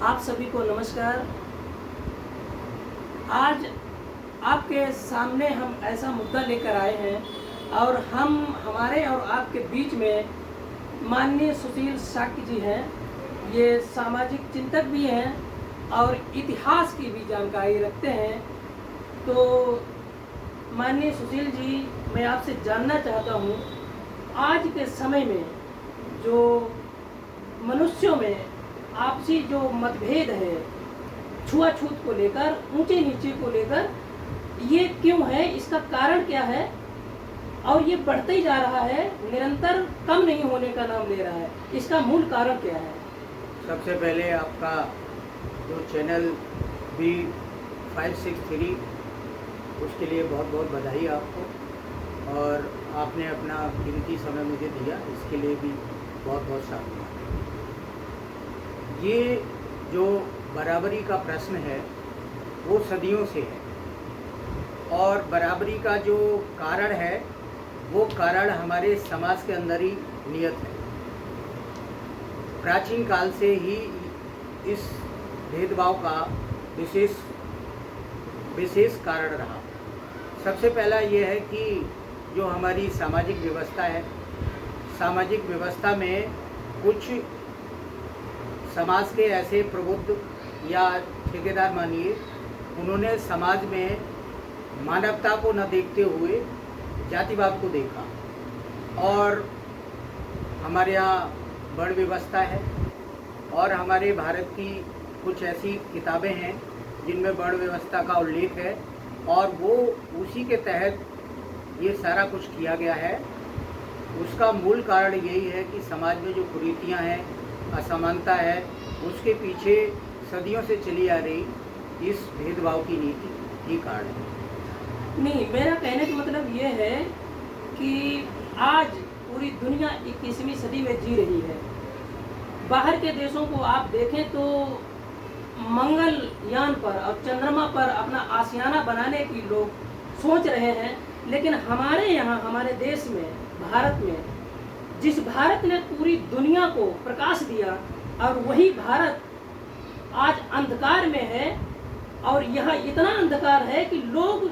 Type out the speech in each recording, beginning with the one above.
आप सभी को नमस्कार। आज आपके सामने हम ऐसा मुद्दा लेकर आए हैं और हम हमारे और आपके बीच में माननीय सुशील साकी जी हैं। ये सामाजिक चिंतक भी हैं और इतिहास की भी जानकारी रखते हैं। तो माननीय सुशील जी, मैं आपसे जानना चाहता हूँ, आज के समय में जो मनुष्यों में आपसी जो मतभेद है, छुआछूत को लेकर, ऊंचे नीचे को लेकर, ये क्यों है, इसका कारण क्या है और ये बढ़ते ही जा रहा है, निरंतर कम नहीं होने का नाम ले रहा है, इसका मूल कारण क्या है? सबसे पहले आपका जो चैनल B563 उसके लिए बहुत बहुत बधाई आपको, और आपने अपना कीमती समय मुझे दिया, इसके लिए भी बहुत बहुत शाबाश। ये जो बराबरी का प्रश्न है वो सदियों से है, और बराबरी का जो कारण है वो कारण हमारे समाज के अंदर ही नियत है। प्राचीन काल से ही इस भेदभाव का विशेष कारण रहा। सबसे पहला ये है कि जो हमारी सामाजिक व्यवस्था है, सामाजिक व्यवस्था में कुछ समाज के ऐसे प्रबुद्ध या ठेकेदार मानिए, उन्होंने समाज में मानवता को न देखते हुए जातिवाद को देखा। और हमारे यहाँ वर्ण व्यवस्था है, और हमारे भारत की कुछ ऐसी किताबें हैं जिनमें वर्ण व्यवस्था का उल्लेख है, और वो उसी के तहत ये सारा कुछ किया गया है। उसका मूल कारण यही है कि समाज में जो कुरीतियाँ हैं, असमानता है, उसके पीछे सदियों से चली आ रही इस भेदभाव की नीति ही कारण है। नहीं, मेरा कहने का मतलब ये है कि आज पूरी दुनिया 21वीं सदी में जी रही है। बाहर के देशों को आप देखें तो मंगलयान पर और चंद्रमा पर अपना आशियाना बनाने की लोग सोच रहे हैं, लेकिन हमारे यहाँ, हमारे देश में, भारत में, जिस भारत ने पूरी दुनिया को प्रकाश दिया, और वही भारत आज अंधकार में है, और यहाँ इतना अंधकार है कि लोग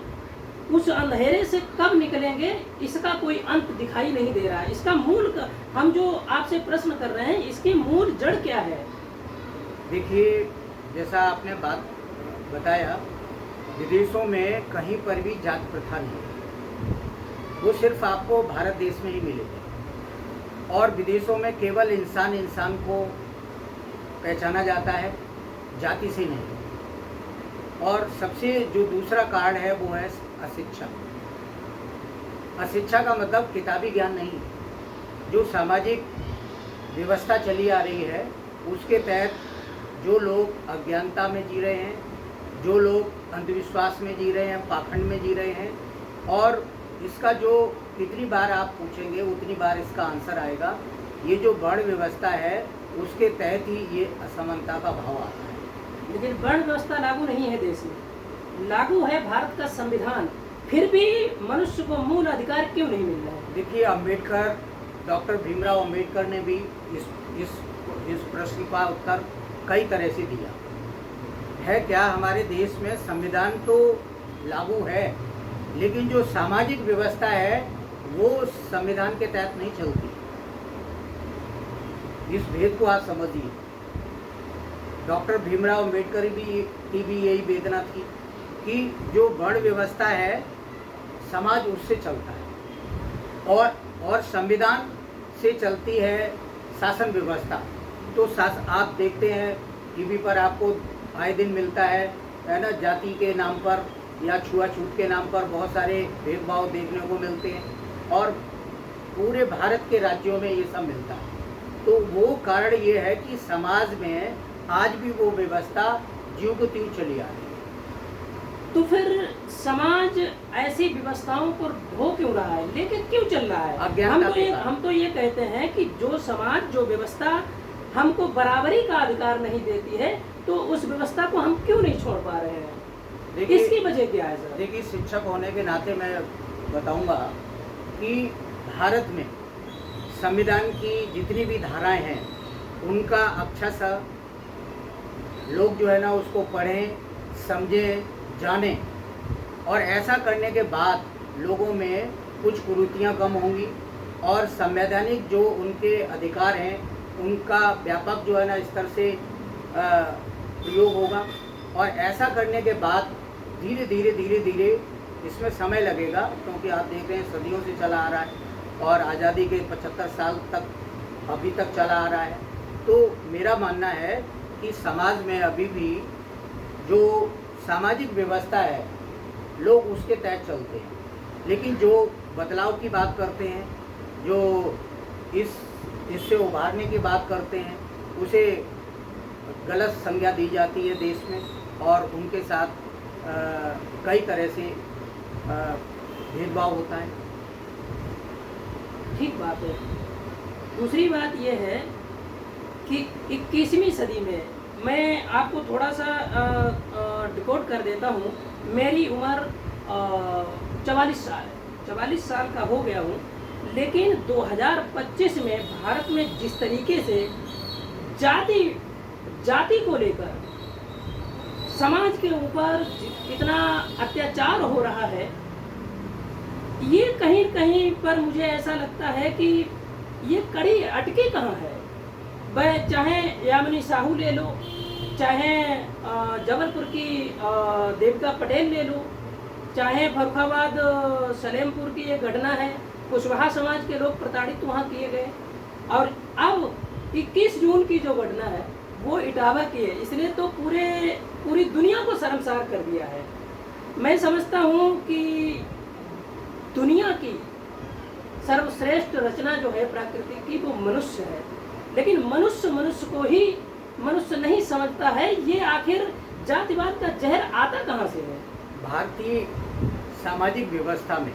उस अंधेरे से कब निकलेंगे इसका कोई अंत दिखाई नहीं दे रहा है। इसका मूल, हम जो आपसे प्रश्न कर रहे हैं, इसकी मूल जड़ क्या है? देखिए, जैसा आपने बात बताया, विदेशों में कहीं पर भी जात प्रथा नहीं है, वो सिर्फ आपको भारत देश में ही मिलेगी। और विदेशों में केवल इंसान इंसान को पहचाना जाता है, जाति से नहीं। और सबसे जो दूसरा कारण है वो है अशिक्षा। अशिक्षा का मतलब किताबी ज्ञान नहीं, जो सामाजिक व्यवस्था चली आ रही है उसके तहत जो लोग अज्ञानता में जी रहे हैं, जो लोग अंधविश्वास में जी रहे हैं, पाखंड में जी रहे हैं, और इसका जो कितनी बार आप पूछेंगे उतनी बार इसका आंसर आएगा। ये जो वर्ण व्यवस्था है उसके तहत ही ये असमानता का भाव आता है। लेकिन वर्ण व्यवस्था लागू नहीं है देश में, लागू है भारत का संविधान, फिर भी मनुष्य को मूल अधिकार क्यों नहीं मिल रहा है? देखिए, अम्बेडकर, डॉक्टर भीमराव अम्बेडकर ने भी इस प्रश्न का उत्तर कई तरह से दिया है। क्या हमारे देश में संविधान तो लागू है, लेकिन जो सामाजिक व्यवस्था है वो संविधान के तहत नहीं चलती। इस भेद को आप समझिए। डॉक्टर भीमराव अम्बेडकर की भी यही वेदना थी कि जो वर्ण व्यवस्था है समाज उससे चलता है, और संविधान से चलती है शासन व्यवस्था। तो आप देखते हैं टीवी पर आपको आए दिन मिलता है ना, जाति के नाम पर या छुआछूत के नाम पर बहुत सारे भेदभाव देखने को मिलते हैं, और पूरे भारत के राज्यों में ये सब मिलता है। तो वो कारण ये है कि समाज में आज भी वो व्यवस्था ज्यों को त्यों चली आ रही है। तो फिर समाज ऐसी व्यवस्थाओं को ढो क्यों रहा है, लेकिन क्यों चल रहा है? हम तो ये कहते हैं कि जो समाज, जो व्यवस्था हमको बराबरी का अधिकार नहीं देती है, तो उस व्यवस्था को हम क्यों नहीं छोड़ पा रहे हैं? इसकी वजह क्या है सर? देखिए, शिक्षक होने के नाते मैं बताऊंगा कि भारत में संविधान की जितनी भी धाराएं हैं उनका अच्छा सा लोग जो है ना उसको पढ़ें, समझें, जानें, और ऐसा करने के बाद लोगों में कुछ कुरीतियाँ कम होंगी और संवैधानिक जो उनके अधिकार हैं उनका व्यापक जो है ना स्तर से प्रयोग होगा। और ऐसा करने के बाद धीरे धीरे इसमें समय लगेगा, क्योंकि आप देख रहे हैं सदियों से चला आ रहा है और आज़ादी के 75 साल तक अभी तक चला आ रहा है। तो मेरा मानना है कि समाज में अभी भी जो सामाजिक व्यवस्था है लोग उसके तहत चलते हैं, लेकिन जो बदलाव की बात करते हैं, जो इससे उभारने की बात करते हैं, उसे गलत संज्ञा दी जाती है देश में और उनके साथ कई तरह से भेदभाव होता है। ठीक बात है। दूसरी बात यह है कि 21वीं सदी में, मैं आपको थोड़ा सा डिकोड कर देता हूँ। मेरी उम्र 44 साल है, 44 साल का हो गया हूँ, लेकिन 2025 में भारत में जिस तरीके से जाति को लेकर समाज के ऊपर इतना अत्याचार हो रहा है, ये कहीं कहीं पर मुझे ऐसा लगता है कि ये कड़ी अटकी कहाँ है। वह चाहे यामिनी साहू ले लो, चाहे जबलपुर की देविका पटेल ले लो, चाहे फर्रुखाबाद सलेमपुर की ये घटना है, कुशवाहा समाज के लोग प्रताड़ित वहाँ किए गए, और अब 21 जून की जो घटना है वो इटावा की है। इसने तो पूरी दुनिया को शर्मसार कर दिया है। मैं समझता हूँ कि दुनिया की सर्वश्रेष्ठ रचना जो है प्रकृति की वो मनुष्य है, लेकिन मनुष्य को ही मनुष्य नहीं समझता है। ये आखिर जातिवाद का जहर आता कहाँ से है? भारतीय सामाजिक व्यवस्था में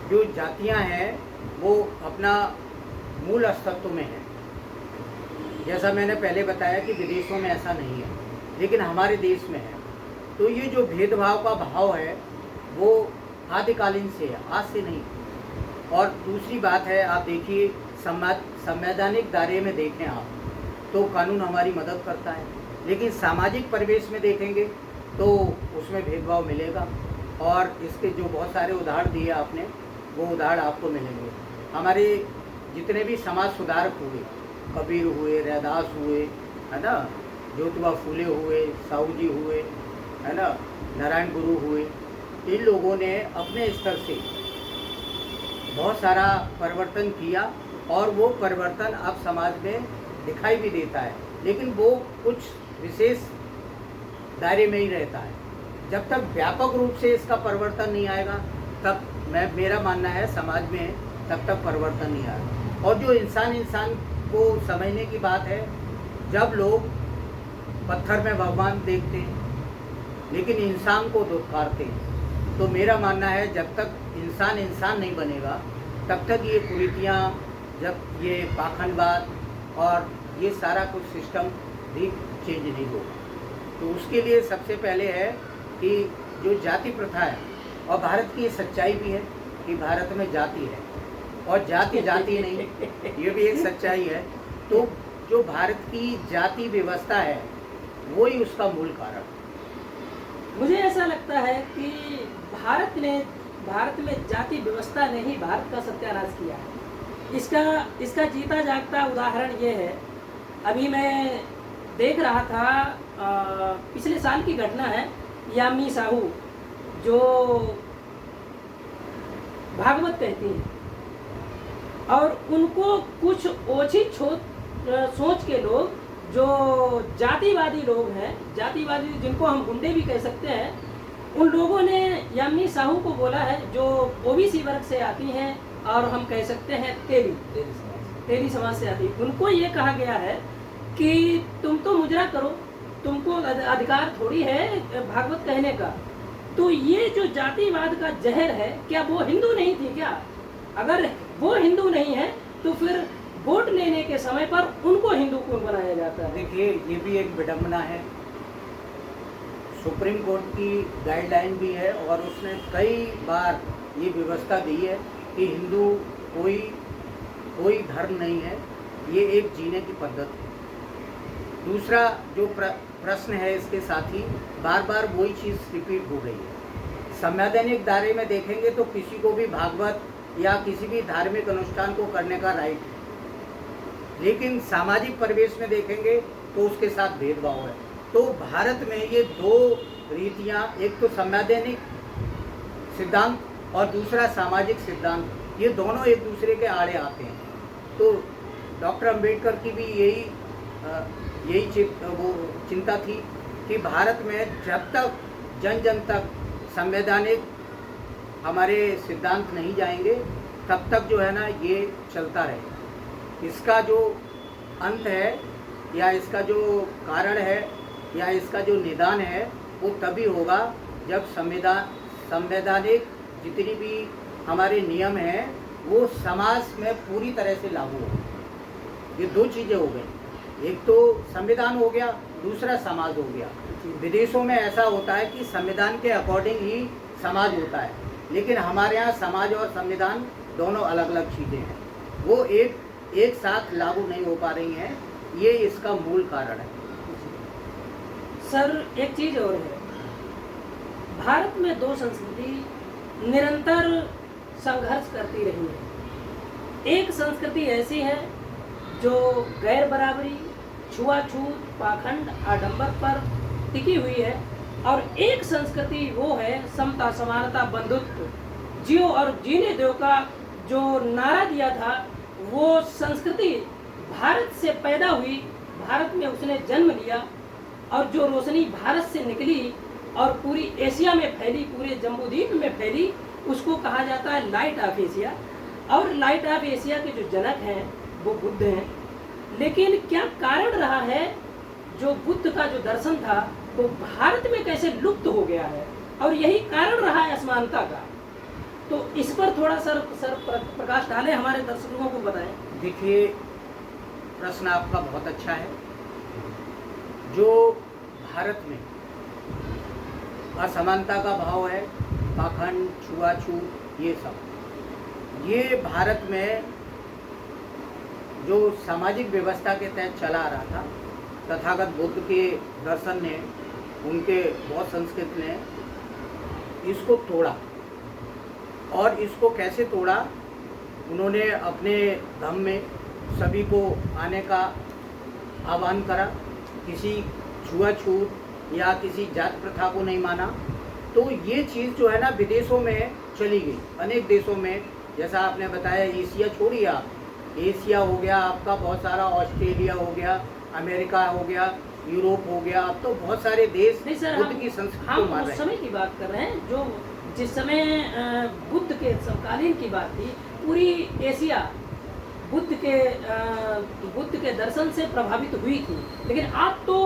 जो जातियां हैं वो अपना मूल अस्तित्व में है। जैसा मैंने पहले बताया कि विदेशों में ऐसा नहीं है, लेकिन हमारे देश में है। तो ये जो भेदभाव का भाव है वो आदिकालीन से है, आज से नहीं। और दूसरी बात है, आप देखिए संवैधानिक दायरे में देखें आप तो कानून हमारी मदद करता है, लेकिन सामाजिक परिवेश में देखेंगे तो उसमें भेदभाव मिलेगा। और इसके जो बहुत सारे उदाहरण दिए आपने, वो उदाहरण आपको मिलेंगे। हमारे जितने भी समाज सुधारक हुए, कबीर हुए, रैदास हुए, है ना, ज्योतिबा फूले हुए, साहू जी हुए, है ना, नारायण गुरु हुए, इन लोगों ने अपने स्तर से बहुत सारा परिवर्तन किया और वो परिवर्तन अब समाज में दिखाई भी देता है, लेकिन वो कुछ विशेष दायरे में ही रहता है। जब तक व्यापक रूप से इसका परिवर्तन नहीं आएगा तब मेरा मानना है समाज में तब तक परिवर्तन नहीं आएगा। और जो इंसान को समझने की बात है, जब लोग पत्थर में भगवान देखते हैं लेकिन इंसान को धुतकारते हैं, तो मेरा मानना है जब तक इंसान नहीं बनेगा तब तक ये कुरीतियाँ, जब ये पाखंडवाद और ये सारा कुछ सिस्टम भी चेंज नहीं होगा। तो उसके लिए सबसे पहले है कि जो जाति प्रथा है, और भारत की ये सच्चाई भी है कि भारत में जाति है और जाति नहीं, ये भी एक सच्चाई है। तो जो भारत की जाति व्यवस्था है वही उसका मूल कारण। मुझे ऐसा लगता है कि भारत में जाति व्यवस्था ने ही भारत का सत्यानाश किया है। इसका जीता जागता उदाहरण ये है, अभी मैं देख रहा था, पिछले साल की घटना है, यामिनी साहू जो भागवत कहती हैं और उनको कुछ ओछी सोच के लोग, जो जातिवादी लोग हैं, जातिवादी जिनको हम गुंडे भी कह सकते हैं, उन लोगों ने यामिनी साहू को बोला है, जो ओबीसी वर्ग से आती हैं और हम कह सकते हैं तेली समाज से आती, उनको ये कहा गया है कि तुम तो मुजरा करो, तुमको अधिकार थोड़ी है भागवत कहने का। तो ये जो जातिवाद का जहर है, क्या वो हिंदू नहीं थी क्या? अगर वो हिंदू नहीं है तो फिर वोट लेने के समय पर उनको हिंदू क्यों बनाया जाता है? देखिए, ये भी एक विडंबना है। सुप्रीम कोर्ट की गाइडलाइन भी है और उसने कई बार ये व्यवस्था दी है कि हिंदू कोई धर्म नहीं है, ये एक जीने की पद्धति है। दूसरा जो प्रश्न है, इसके साथ ही बार बार वही चीज़ रिपीट हो रही है। संवैधानिक दायरे में देखेंगे तो किसी को भी भागवत या किसी भी धार्मिक अनुष्ठान को करने का राइट है, लेकिन सामाजिक परिवेश में देखेंगे तो उसके साथ भेदभाव है। तो भारत में ये दो रीतियाँ, एक तो संवैधानिक सिद्धांत और दूसरा सामाजिक सिद्धांत, ये दोनों एक दूसरे के आड़े आते हैं। तो डॉक्टर अंबेडकर की भी यही चिंता थी कि भारत में जब तक जन जन तक संवैधानिक हमारे सिद्धांत नहीं जाएंगे तब तक जो है ना ये चलता रहे। इसका जो अंत है या इसका जो कारण है या इसका जो निदान है वो तभी होगा जब संवैधानिक जितनी भी हमारे नियम हैं वो समाज में पूरी तरह से लागू हो। ये दो चीज़ें हो गई, एक तो संविधान हो गया, दूसरा समाज हो गया। विदेशों में ऐसा होता है कि संविधान के अकॉर्डिंग ही समाज होता है, लेकिन हमारे यहाँ समाज और संविधान दोनों अलग अलग चीज़ें हैं, वो एक साथ लागू नहीं हो पा रही हैं। ये इसका मूल कारण है। सर एक चीज़ और है, भारत में दो संस्कृति निरंतर संघर्ष करती रही है। एक संस्कृति ऐसी है जो गैर बराबरी, छुआछूत, पाखंड, आडंबर पर टिकी हुई है, और एक संस्कृति वो है समता, समानता, बंधुत्व, जियो और जीने दो का जो नारा दिया था, वो संस्कृति भारत से पैदा हुई, भारत में उसने जन्म लिया, और जो रोशनी भारत से निकली और पूरी एशिया में फैली, पूरे जम्बूद्वीप में फैली, उसको कहा जाता है लाइट ऑफ एशिया। और लाइट ऑफ एशिया के जो जनक हैं वो बुद्ध हैं। लेकिन क्या कारण रहा है जो बुद्ध का जो दर्शन था वो भारत में कैसे लुप्त हो गया है, और यही कारण रहा है असमानता का। तो इस पर थोड़ा सर प्रकाश डालें, हमारे दर्शकों को बताएं। देखिए, प्रश्न आपका बहुत अच्छा है। जो भारत में असमानता का भाव है, पाखंड, छुआछूत, ये सब, ये भारत में जो सामाजिक व्यवस्था के तहत चला आ रहा था, तथागत बुद्ध के दर्शन ने, उनके बौद्ध संस्कृति ने इसको तोड़ा। और इसको कैसे तोड़ा? उन्होंने अपने धम्म में सभी को आने का आह्वान करा, किसी छुआछूत या किसी जात प्रथा को नहीं माना। तो ये चीज़ जो है ना विदेशों में चली गई, अनेक देशों में। जैसा आपने बताया, एशिया छोड़िए आप, एशिया हो गया आपका बहुत सारा, ऑस्ट्रेलिया हो गया, अमेरिका हो गया, यूरोप हो गया, अब तो बहुत सारे देश बुद्ध की संस्कृति को मान रहे हैं। उस समय की बात कर रहे हैं जो जिस समय बुद्ध के समकालीन की बात थी, पूरी एशिया बुद्ध के दर्शन से प्रभावित हुई थी। लेकिन आप तो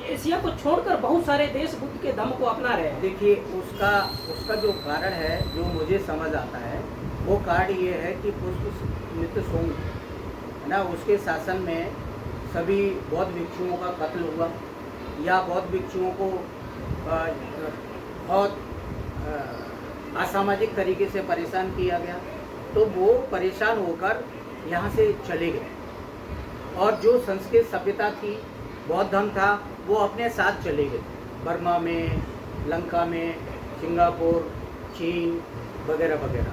एशिया को छोड़कर बहुत सारे देश बुद्ध के धम्म को अपना रहे हैं। देखिए, उसका जो कारण है, जो मुझे समझ आता है, वो कारण ये है कि पुष्पमित्र सोंग है ना, उसके शासन में सभी बौद्ध भिक्षुओं का कत्ल हुआ, या बौद्ध भिक्षुओं को बहुत असामाजिक तरीके से परेशान किया गया। तो वो परेशान होकर यहाँ से चले गए, और जो संस्कृत सभ्यता थी, बौद्ध धर्म था, वो अपने साथ चले गए। बर्मा में, लंका में, सिंगापुर, चीन वगैरह वगैरह।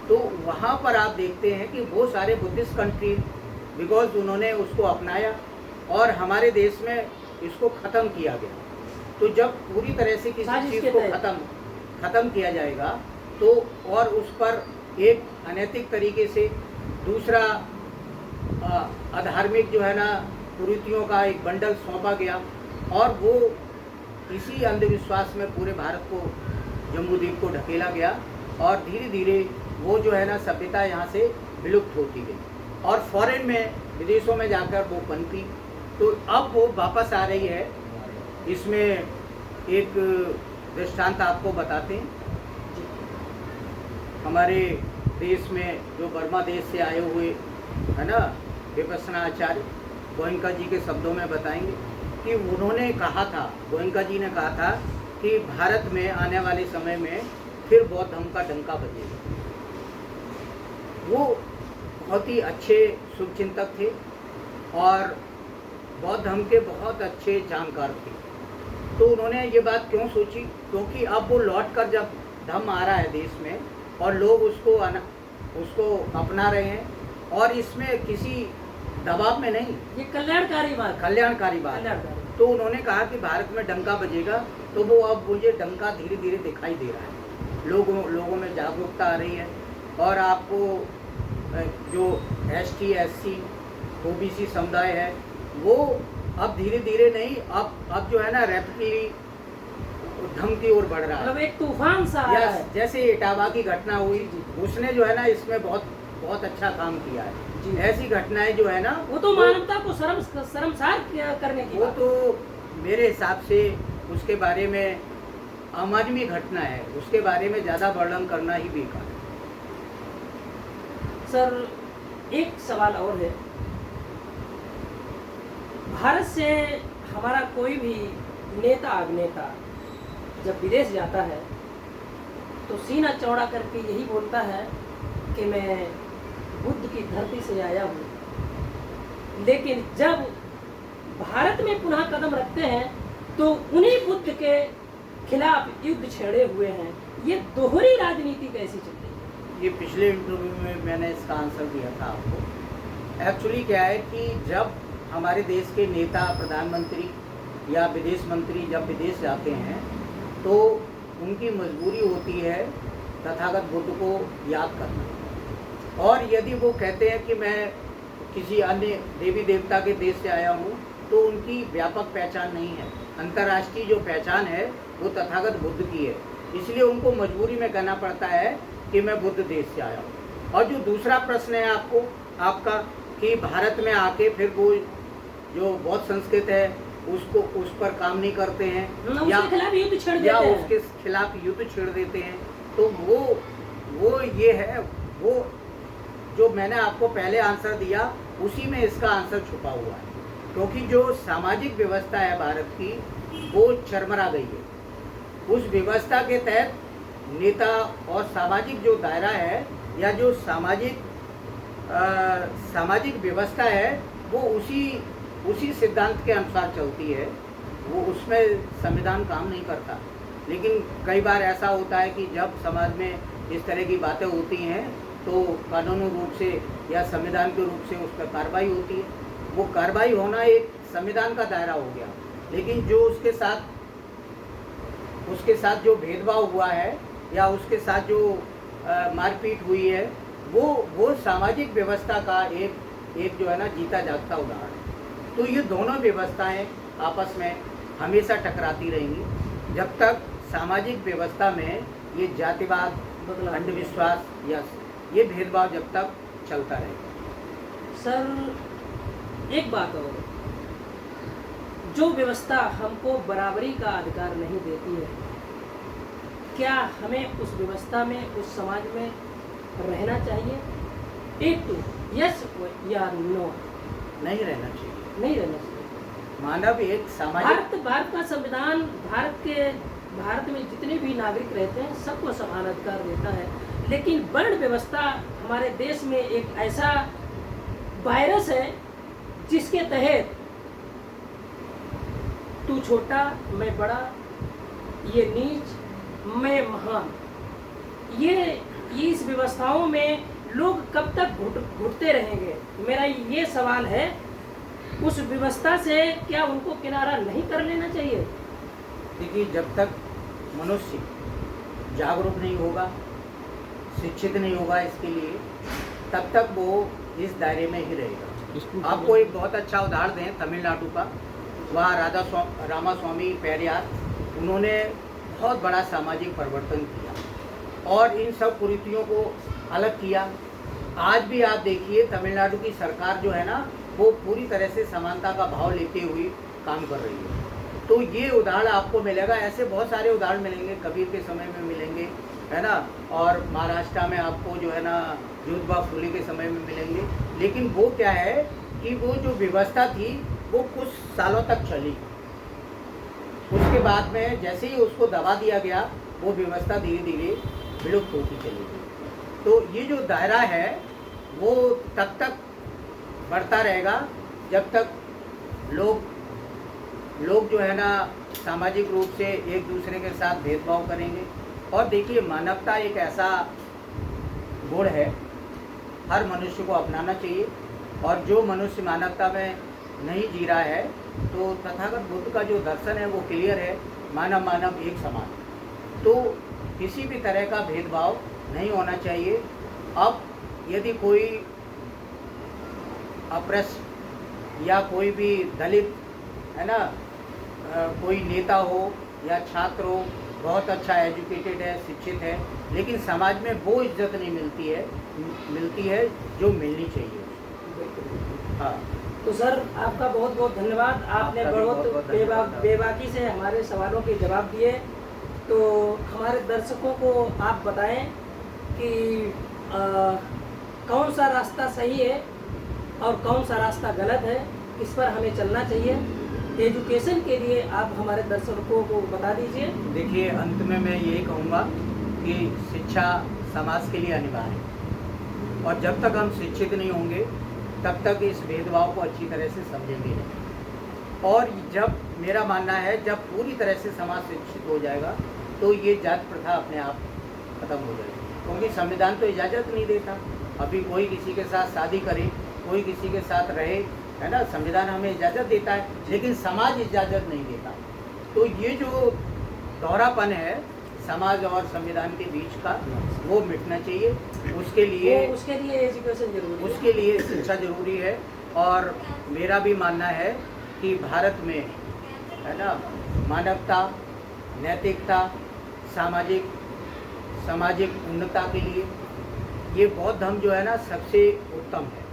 तो वहाँ पर आप देखते हैं कि वो सारे बुद्धिस्ट कंट्री, बिकॉज उन्होंने उसको अपनाया और हमारे देश में इसको ख़त्म किया गया। तो जब पूरी तरह से किसी चीज़ को ख़त्म किया जाएगा तो, और उस पर एक अनैतिक तरीके से दूसरा अधार्मिक जो है ना कुरीतियों का एक बंडल सौंपा गया, और वो इसी अंधविश्वास में पूरे भारत को, जम्बूद्वीप को ढकेला गया, और धीरे धीरे वो जो है ना सभ्यता यहाँ से विलुप्त होती गई, और फॉरेन में, विदेशों में जाकर वो पनपी। तो अब वो वापस आ रही है। इसमें एक दृष्टांत आपको बताते हैं। हमारे देश में जो बर्मा देश से आए हुए है ना विपස්සना आचार्य, गोयनका जी के शब्दों में बताएंगे कि उन्होंने कहा था, गोयनका जी ने कहा था कि भारत में आने वाले समय में फिर बौद्ध धर्म का डंका बजेगा। वो बहुत ही अच्छे शुभचिंतक थे, और बौद्ध धर्म के बहुत अच्छे जानकार थे। तो उन्होंने ये बात क्यों सोची, क्योंकि अब वो लौट कर जब धर्म आ रहा है देश में और लोग उसको अपना रहे हैं और इसमें किसी दबाव में नहीं, ये कल्याणकारी बात, कल्याणकारी बात। कल्याणकारी। तो उन्होंने कहा कि भारत में डंका बजेगा, तो वो अब मुझे डंका धीरे धीरे दिखाई दे रहा है, लोगों में जागरूकता आ रही है। और आपको जो ST SC OBC समुदाय है वो अब धीरे धीरे नहीं, अब जो है ना रैपिडली धर्म की ओर बढ़ रहा है। मतलब एक तूफान सा आया है। जैसे इटावा की घटना हुई, उसने जो है ना इसमें बहुत अच्छा काम किया है। ऐसी घटनाएं जो है ना, वो तो मानवता को शर्मसार करने की वो बात। तो मेरे हिसाब से उसके बारे में अमानवीय घटना है, उसके बारे में ज़्यादा वर्णन करना ही बेकार है। सर एक सवाल और है, भारत से हमारा कोई भी नेता अभिनेता जब विदेश जाता है तो सीना चौड़ा करके यही बोलता है कि मैं बुद्ध की धरती से आया हूँ, लेकिन जब भारत में पुनः कदम रखते हैं तो उन्हीं बुद्ध के खिलाफ युद्ध छेड़े हुए हैं। ये दोहरी राजनीति कैसी चल रही है? ये पिछले इंटरव्यू में मैंने इसका आंसर दिया था आपको। एक्चुअली क्या है कि जब हमारे देश के नेता, प्रधानमंत्री या विदेश मंत्री जब विदेश जाते हैं तो उनकी मजबूरी होती है तथागत बुद्ध को याद करना। और यदि वो कहते हैं कि मैं किसी अन्य देवी देवता के देश से आया हूँ तो उनकी व्यापक पहचान नहीं है, अंतर्राष्ट्रीय जो पहचान है वो तथागत बुद्ध की है। इसलिए उनको मजबूरी में कहना पड़ता है कि मैं बुद्ध देश से आया हूँ। और जो दूसरा प्रश्न है आपका कि भारत में आके फिर वो जो बौद्ध संस्कृत है उस पर काम नहीं करते हैं या उसके खिलाफ युद्ध छेड़ देते हैं, उसके खिलाफ युद्ध छेड़ देते हैं, तो वो ये है, वो जो मैंने आपको पहले आंसर दिया उसी में इसका आंसर छुपा हुआ है। क्योंकि जो सामाजिक व्यवस्था है भारत की वो चरमरा गई है। उस व्यवस्था के तहत नेता और सामाजिक जो दायरा है या जो सामाजिक व्यवस्था है वो उसी सिद्धांत के अनुसार चलती है, वो उसमें संविधान काम नहीं करता। लेकिन कई बार ऐसा होता है कि जब समाज में इस तरह की बातें होती हैं तो कानूनी रूप से या संविधान के रूप से उस पर कार्रवाई होती है। वो कार्रवाई होना एक संविधान का दायरा हो गया, लेकिन जो उसके साथ जो भेदभाव हुआ है या उसके साथ जो मारपीट हुई है वो सामाजिक व्यवस्था का एक जो है ना जीता जागता उदाहरण है। तो ये दोनों व्यवस्थाएं आपस में हमेशा टकराती रहेंगी जब तक सामाजिक व्यवस्था में ये जातिवाद, अंधविश्वास या ये भेदभाव जब तक चलता रहेगा। सर एक बात और, जो व्यवस्था हमको बराबरी का अधिकार नहीं देती है, क्या हमें उस व्यवस्था में, उस समाज में रहना चाहिए? एक तो यस या नो? नहीं रहना चाहिए। नहीं रहना चाहिए। मानव एक सामाजिक भारत का संविधान भारत में जितने भी नागरिक रहते हैं सबको समान अधिकार देता है, लेकिन वर्ण व्यवस्था हमारे देश में एक ऐसा वायरस है जिसके तहत तू छोटा मैं बड़ा, ये नीच मैं महान, ये इस व्यवस्थाओं में लोग कब तक घुटते रहेंगे? मेरा ये सवाल है, उस व्यवस्था से क्या उनको किनारा नहीं कर लेना चाहिए? देखिए, जब तक मनुष्य जागरूक नहीं होगा, शिक्षित नहीं होगा इसके लिए, तब तक वो इस दायरे में ही रहेगा। आपको एक बहुत अच्छा उदाहरण दें तमिलनाडु का, वहाँ रामास्वामी पेरियार, उन्होंने बहुत बड़ा सामाजिक परिवर्तन किया और इन सब कुरीतियों को अलग किया। आज भी आप देखिए तमिलनाडु की सरकार जो है ना वो पूरी तरह से समानता का भाव लेते हुए काम कर रही है। तो ये उदाहरण आपको मिलेगा, ऐसे बहुत सारे उदाहरण मिलेंगे, कबीर के समय में मिलेंगे, है ना, और महाराष्ट्र में आपको जो है ना ज्योतिबा फुले के समय में मिलेंगे। लेकिन वो क्या है कि वो जो व्यवस्था थी वो कुछ सालों तक चली, उसके बाद में जैसे ही उसको दबा दिया गया वो व्यवस्था धीरे धीरे विलुप्त होती चली गई। तो ये जो दायरा है वो तब तक बढ़ता रहेगा जब तक लोग जो है ना सामाजिक रूप से एक दूसरे के साथ भेदभाव करेंगे। और देखिए, मानवता एक ऐसा गुण है, हर मनुष्य को अपनाना चाहिए। और जो मनुष्य मानवता में नहीं जी रहा है, तो तथागत बुद्ध का जो दर्शन है वो क्लियर है, मानव मानव एक समान। तो किसी भी तरह का भेदभाव नहीं होना चाहिए। अब यदि कोई अप्रस या कोई भी दलित है ना, कोई नेता हो या छात्र हो, बहुत अच्छा एजुकेटेड है, शिक्षित है, लेकिन समाज में वो इज्जत नहीं मिलती है जो मिलनी चाहिए। हाँ, तो सर आपका बहुत बहुत धन्यवाद। आपने बहुत बेबाकी से हमारे सवालों के जवाब दिए। तो हमारे दर्शकों को आप बताएं कि कौन सा रास्ता सही है और कौन सा रास्ता गलत है, किस पर हमें चलना चाहिए। एजुकेशन के लिए आप हमारे दर्शकों को बता दीजिए। देखिए, अंत में मैं यही कहूँगा कि शिक्षा समाज के लिए अनिवार्य है, और जब तक हम शिक्षित नहीं होंगे तब तक इस भेदभाव को अच्छी तरह से समझेंगे नहीं। और जब मेरा मानना है, जब पूरी तरह से समाज शिक्षित हो जाएगा तो ये जात प्रथा अपने आप खत्म हो जाएगी, क्योंकि संविधान तो इजाज़त नहीं देता। अभी कोई किसी के साथ शादी करे, कोई किसी के साथ रहे, है ना, संविधान हमें इजाज़त देता है, लेकिन समाज इजाज़त नहीं देता। तो ये जो दोहरापन है समाज और संविधान के बीच का, वो मिटना चाहिए। उसके लिए एजुकेशन जरूरी है, उसके लिए शिक्षा जरूरी है। और मेरा भी मानना है कि भारत में, है ना, मानवता, नैतिकता, सामाजिक उन्नता के लिए ये बौद्ध धर्म जो है ना सबसे उत्तम है,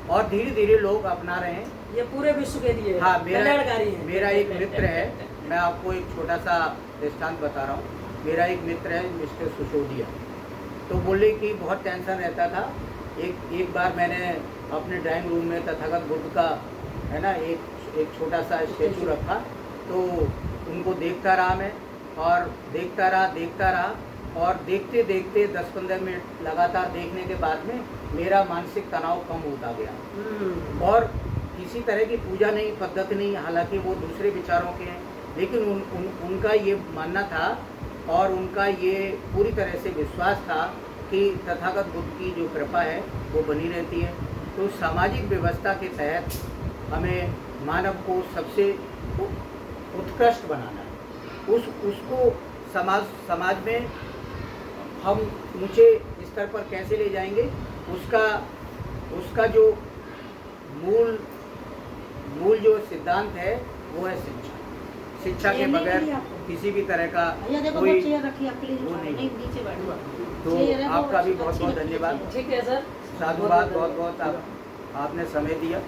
और धीरे धीरे लोग अपना रहे हैं। ये पूरे विश्व के लिए हाँ, कल्याणकारी है। मेरा एक मित्र है, मैं आपको एक छोटा सा दृष्टांत बता रहा हूँ। मेरा एक मित्र है मिस्टर सुशोदिया, तो बोले कि बहुत टेंशन रहता था। एक बार मैंने अपने ड्राइंग रूम में तथागत बुद्ध का, है ना, एक छोटा सा स्टेचू रखा, तो उनको देखता रहा मैं, और देखता रहा, और देखते देखते 10-15 मिनट लगातार देखने के बाद में मेरा मानसिक तनाव कम होता गया। और किसी तरह की पूजा नहीं, पद्धति नहीं, हालांकि वो दूसरे विचारों के हैं, लेकिन उनका ये मानना था और उनका ये पूरी तरह से विश्वास था कि तथागत बुद्ध की जो कृपा है वो बनी रहती है। तो सामाजिक व्यवस्था के तहत हमें मानव को सबसे उत्कृष्ट बनाना है। उसको समाज में हम ऊंचे स्तर पर कैसे ले जाएंगे, उसका जो मूल जो सिद्धांत है वो है शिक्षा के बगैर किसी भी तरह का कोई वो नहीं। तो आपका भी बहुत बहुत धन्यवाद। ठीक है सर, साधुवाद, बहुत बहुत आपने समय दिया।